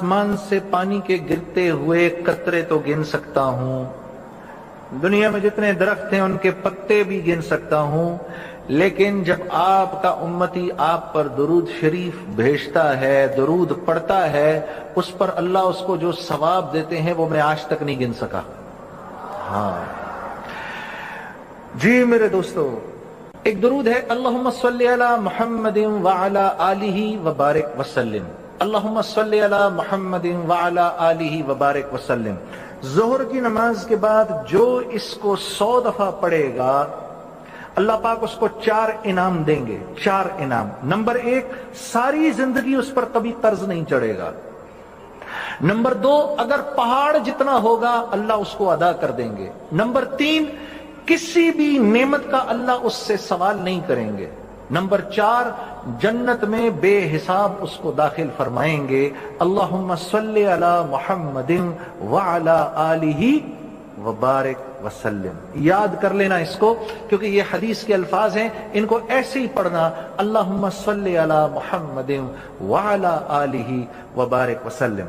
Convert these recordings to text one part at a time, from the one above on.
आसमान से पानी के गिरते हुए कतरे तो गिन सकता हूं, दुनिया में जितने दरख्त हैं उनके पत्ते भी गिन सकता हूं, लेकिन जब आपका उम्मती आप पर दुरूद शरीफ भेजता है, दुरूद पढ़ता है, उस पर अल्लाह उसको जो सवाब देते हैं वो मैं आज तक नहीं गिन सका। हाँ जी मेरे दोस्तों, एक दुरूद है, अल्लाहुम्मा सल्ली अला मुहम्मदिन व अला आलिहि व बारिक वसल्लिम, अल्लाहुम्मा सल्ली अला मुहम्मदिन व अला आलिहि व बारिक वसल्लिम। जोहर की नमाज के बाद जो इसको 100 दफा पढ़ेगा अल्लाह पाक उसको 4 इनाम देंगे, 4 इनाम। नंबर 1, सारी जिंदगी उस पर कभी कर्ज नहीं चढ़ेगा। नंबर 2, अगर पहाड़ जितना होगा अल्लाह उसको अदा कर देंगे। नंबर 3, किसी भी नेमत का अल्लाह उससे सवाल नहीं करेंगे। नंबर 4, जन्नत में बेहिसाब उसको दाखिल फरमाएंगे। अल्लाहुम्मा सल्ली अला मुहम्मदिन व अला आलिहि व बारिक वसल्लम। याद कर लेना इसको, क्योंकि ये हदीस के अल्फाज हैं, इनको ऐसे ही पढ़ना, अल्लाहुम्मा सल्ली अला मुहम्मदिन व अला आलिहि व बारिक वसल्लम।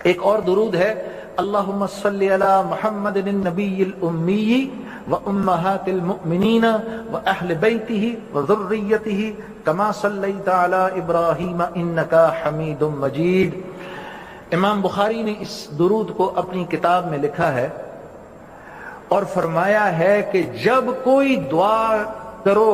एक और दुरूद है, अल्लाहुम्मा सल्ली अला मुहम्मदिन नबिय्यिल उम्मी व उम्महातिल मुमिनीन व अहले बैतिही व ज़ुर्रिय्यतिही कमा सल्लैता अला इब्राहीम इन्नका हमीदुम मजीद। इमाम बुखारी ने इस दुरूद को अपनी किताब में लिखा है और फरमाया है कि जब कोई दुआ करो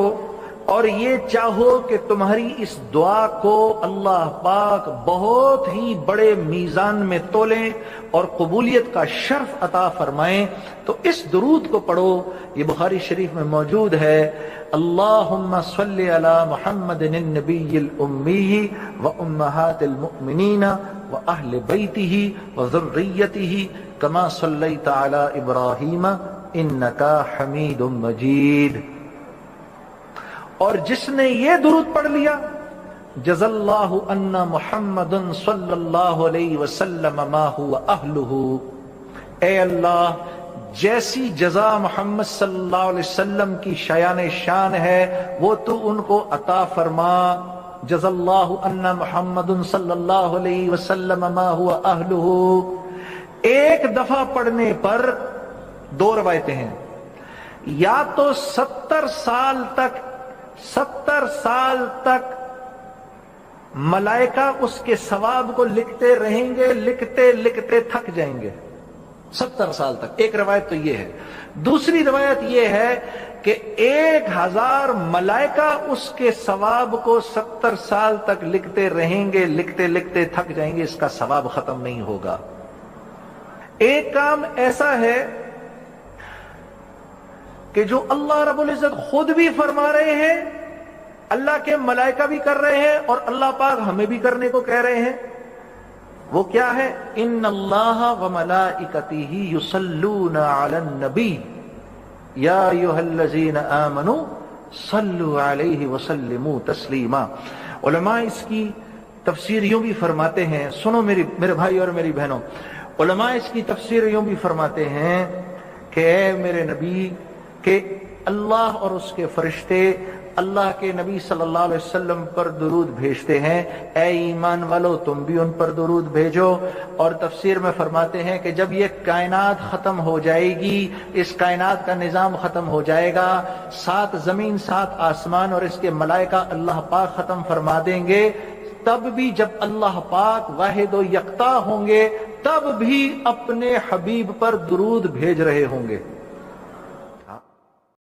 और ये चाहो कि तुम्हारी इस दुआ को अल्लाह पाक बहुत ही बड़े मीजान में तोलें और कबूलियत का शर्फ अता फरमाएं, तो इस दुरूद को पढ़ो। ये बुखारी शरीफ में मौजूद है, अल्लाहुम्मा सल्ली अला मुहम्मदिन नबिय्यिल उम्मी व उम्महातिल मुमिनीन व अहले बैतिही व ज़ुर्रिय्यतिही कमा सल्लैता अला इब्राहीम इन्नका हमीदुम मजीद। और जिसने ये दुरूद पढ़ लिया, जज़ल्लाहु अन्ना मुहम्मदुन सल्लल्लाहु अलैहि वसल्लम मा हुवा अहलुहु, ए अल्लाह जैसी जज़ा मोहम्मद सल्लल्लाहु अलैहि वसल्लम की शायान शान है वो तू उनको अता फरमा। जज़ल्लाहु अन्ना मुहम्मदुन सल्लल्लाहु अलैहि वसल्लम मा हुवा अहलुहु। एक दफा पढ़ने पर 2 रवायतें हैं, या तो 70 साल तक मलाइका उसके सवाब को लिखते रहेंगे, लिखते लिखते थक जाएंगे 70 साल तक। एक रवायत तो ये है। दूसरी रवायत ये है कि 1000 मलाइका उसके सवाब को 70 साल तक लिखते रहेंगे, लिखते लिखते थक जाएंगे, इसका सवाब खत्म नहीं होगा। एक काम ऐसा है कि जो अल्लाह रब्बुल इज्जत खुद भी फरमा रहे हैं, अल्लाह के मलाइका भी कर रहे हैं और अल्लाह पाक हमें भी करने को कह रहे हैं। वो क्या है? इन्नल्लाह व मलाइकतिही युसल्लूना अलन नबी या अय्युहल्लज़ीना आमनू सल्लु अलैहि व सल्लिमू तस्लीमा। उलमा इसकी तफसीर यूं भी फरमाते हैं, सुनो मेरे भाई और मेरी बहनों, उलमा इसकी तफसीर यूं भी फरमाते हैं कि ऐ मेरे नबी के अल्लाह और उसके फरिश्ते अल्लाह के नबी सल्लल्लाहु अलैहि वसल्लम पर दुरूद भेजते हैं, ऐ ईमान वालो तुम भी उन पर दुरूद भेजो। और तफसीर में फरमाते हैं कि जब ये कायनात खत्म हो जाएगी, इस कायनात का निजाम खत्म हो जाएगा, 7 जमीन 7 आसमान और इसके मलाइका अल्लाह पाक खत्म फरमा देंगे, तब भी जब अल्लाह पाक वाहिद व यकता होंगे तब भी अपने हबीब पर दुरूद भेज रहे होंगे।